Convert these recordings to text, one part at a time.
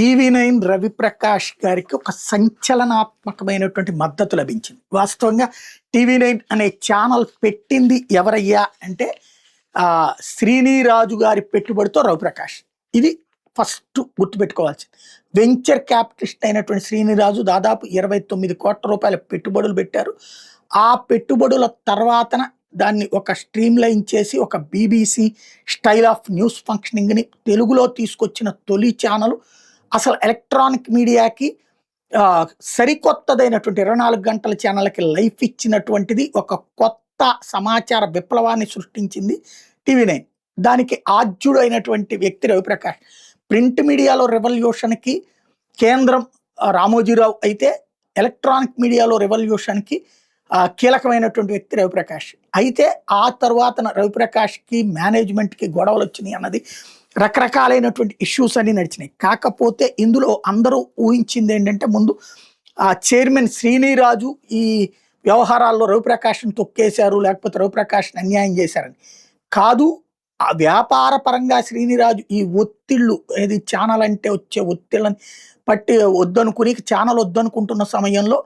TV9 Ravi Prakash గారికి ఒక సంచలనాత్మకమైనటువంటి మద్దతు లభించింది. వాస్తవంగా టీవీ9 అనే ఛానల్ పెట్టింది ఎవరయ్యా అంటే శ్రీనిరాజు గారి పెట్టుబడితో రవిప్రకాష్. ఇది ఫస్ట్ గుర్తుపెట్టుకోవాల్సింది. వెంచర్ క్యాపిటలిస్ట్ అయినటువంటి శ్రీనిరాజు దాదాపు 29 కోట్ల రూపాయల పెట్టుబడులు పెట్టారు. ఆ పెట్టుబడుల తర్వాతన దాన్ని ఒక స్ట్రీమ్ లైన్ చేసి ఒక BBC స్టైల్ ఆఫ్ న్యూస్ ఫంక్షనింగ్ని తెలుగులో తీసుకొచ్చిన తొలి ఛానల్. అసలు ఎలక్ట్రానిక్ మీడియాకి సరికొత్తదైనటువంటి 24 గంటల ఛానల్కి లైఫ్ ఇచ్చినటువంటిది, ఒక కొత్త సమాచార విప్లవాన్ని సృష్టించింది టీవీ9. దానికి ఆద్యుడు అయినటువంటి వ్యక్తి రవిప్రకాష్. ప్రింట్ మీడియాలో రెవల్యూషన్కి కేంద్రం రామోజీరావు అయితే, ఎలక్ట్రానిక్ మీడియాలో రెవల్యూషన్కి కీలకమైనటువంటి వ్యక్తి రవిప్రకాష్. అయితే ఆ తర్వాత రవిప్రకాష్కి మేనేజ్మెంట్కి గొడవలు వచ్చినాయి అన్నది, రకరకాలైనటువంటి ఇష్యూస్ అన్ని నడిచినాయి. కాకపోతే ఇందులో అందరూ ఊహించింది ఏంటంటే, ముందు ఆ చైర్మన్ శ్రీనిరాజు ఈ వ్యవహారాల్లో రవిప్రకాష్ని తొక్కేశారు, లేకపోతే రవిప్రకాష్ని అన్యాయం చేశారని కాదు. ఆ వ్యాపార పరంగా శ్రీనిరాజు ఈ ఒత్తిళ్ళు, ఏది ఛానల్ అంటే వచ్చే ఒత్తిళ్ళని పట్టి వద్దనుకుని ఛానల్ వద్దనుకుంటున్న సమయంలో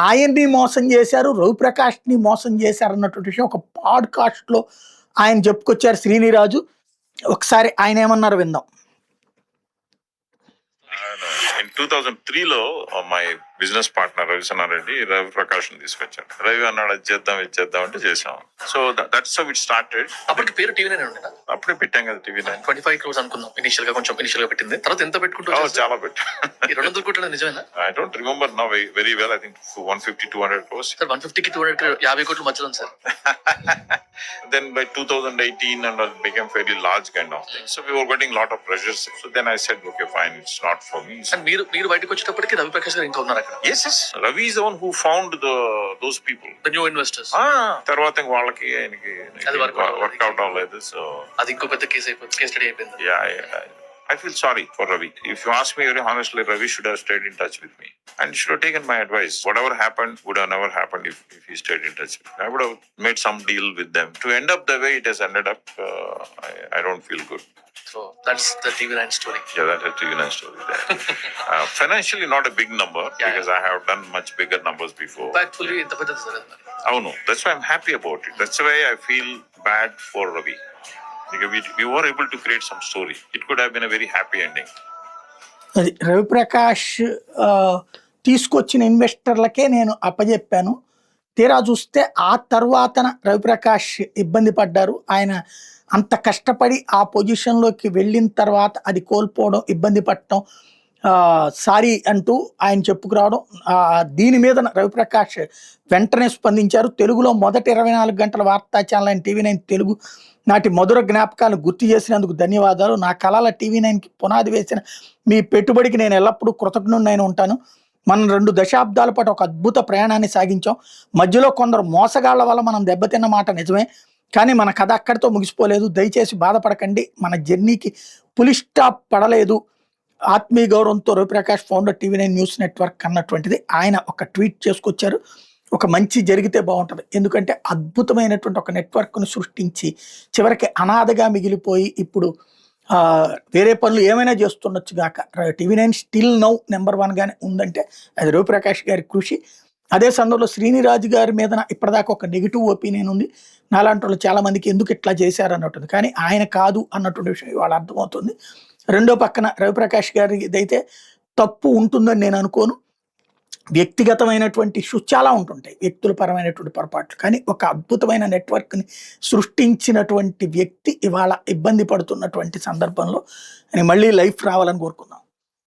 ఆయన్ని మోసం చేశారు, రవిప్రకాష్ని మోసం చేశారు అన్నటువంటి విషయం ఒక పాడ్కాస్ట్లో ఆయన చెప్పుకొచ్చారు శ్రీనిరాజు. ఒకసారి ఆయన ఏమన్నారు విందాం. ఇన్ 2003లో మై బిజినెస్ పార్ట్నర్ రవిసన్నారెడ్డి రవిప్రకాష్ తీసుకొచ్చాడు. రవి అన్నాడు అది చేద్దాం ఇది చేద్దాం అంటే చేసాం. So that's how it started. అప్పటికి పేరు టీవీ9 ఉండేనా? అప్పుడే పెట్టాం కదా టీవీ9. 25 crores అనుకున్నాం ఇనిషియల్ గా పెట్టింది. తర్వాత ఎంత పెట్టుకుంటాం? చాలా పెట్టాం. 200 కోట్లు నిజమేనా? I don't remember now very well. I think 150-200 crores. Sir 150కి 200 50 కోట్లు మధ్యలో sir. Then by 2018 and it became fairly large kind of thing. So we were getting lot of pressures. So then I said, okay, fine, it's not for me. And మీరు బయటకు వచ్చేటప్పటికి రవిప్రకాష్ గారు ఇంకా ఉన్నారు అక్కడ? Yes, yes. Ravi is the one who found those people. The new investors. తర్వాత వాళ్ళకి ఆయనకి వర్కౌట్ అవ్వలేదు. సో అది ఇంకో పెద్ద కేస్ స్టడీ అయిపోయింది. Yeah. I feel sorry for Ravi. If you ask me very honestly, Ravi should have stayed in touch with me and should have taken my advice. Whatever happened would have never happened if he stayed in touch with me. I would have made some deal with them. To end up the way it has ended up, I don't feel good. So that's the TV9 story. Yeah, that's a TV9 story there. Financially not a big number, because I have done much bigger numbers before. Actually, ఇంత పెద్దది sir. Oh no, that's why I'm happy about it. That's why I feel bad for Ravi. We were able to create some story. It could have been a very happy ending. అది రవిప్రకాష్ తీసుకొచ్చిన ఇన్వెస్టర్లకే నేను అప్పచెప్పాను. తీరా చూస్తే ఆ తర్వాతన రవిప్రకాష్ ఇబ్బంది పడ్డారు. ఆయన అంత కష్టపడి ఆ పొజిషన్లోకి వెళ్ళిన తర్వాత అది కోల్పోవడం, ఇబ్బంది పడటం, సారీ అంటూ ఆయన చెప్పుకురావడం, దీని మీద రవిప్రకాష్ వెంటనే స్పందించారు. తెలుగులో మొదటి 24 గంటల వార్తా ఛానల్ అయిన టీవీ9 తెలుగు నాటి మధుర జ్ఞాపకాలను గుర్తు చేసినందుకు ధన్యవాదాలు. నా కళల టీవీ9కి పునాది వేసిన మీ పెట్టుబడికి నేను ఎల్లప్పుడూ కృతజ్ఞుడైన ఉంటాను. మనం 2 దశాబ్దాల పాటు ఒక అద్భుత ప్రయాణాన్ని సాగించాం. మధ్యలో కొందరు మోసగాళ్ల వల్ల మనం దెబ్బతిన్న మాట నిజమే, కానీ మన కథ అక్కడితో ముగిసిపోలేదు. దయచేసి బాధపడకండి, మన జర్నీకి పులి స్టాప్ పడలేదు. ఆత్మీయ గౌరవంతో Ravi Prakash, founder TV9 news network అన్నటువంటిది ఆయన ఒక ట్వీట్ చేసుకొచ్చారు. ఒక మంచి జరిగితే బాగుంటుంది. ఎందుకంటే అద్భుతమైనటువంటి ఒక నెట్వర్క్ను సృష్టించి చివరికి అనాథగా మిగిలిపోయి ఇప్పుడు వేరే పనులు ఏమైనా చేస్తుండొచ్చు గాక టీవీ9 స్టిల్ నౌ నెంబర్ 1గానే ఉందంటే అది రవిప్రకాష్ గారి కృషి. అదే సందర్భంలో శ్రీనిరాజు గారి మీద ఇప్పటిదాకా ఒక నెగిటివ్ ఒపీనియన్ ఉంది. నాలాంటి వాళ్ళు చాలా మందికి ఎందుకు ఇట్లా చేశారు అన్నట్టుంది, కానీ ఆయన కాదు అన్నటువంటి విషయం ఇవాళ అర్థమవుతుంది. రెండో పక్కన రవిప్రకాష్ గారి ఇదైతే తప్పు ఉంటుందని నేను అనుకోను. వ్యక్తిగతమైనటువంటి ఇష్యూస్ చాలా ఉంటుంటాయి, వ్యక్తుల పరమైనటువంటి పొరపాట్లు, కానీ ఒక అద్భుతమైన నెట్వర్క్ని సృష్టించినటువంటి వ్యక్తి ఇవాళ ఇబ్బంది పడుతున్నటువంటి సందర్భంలో మళ్ళీ లైఫ్ రావాలని కోరుకుందాం.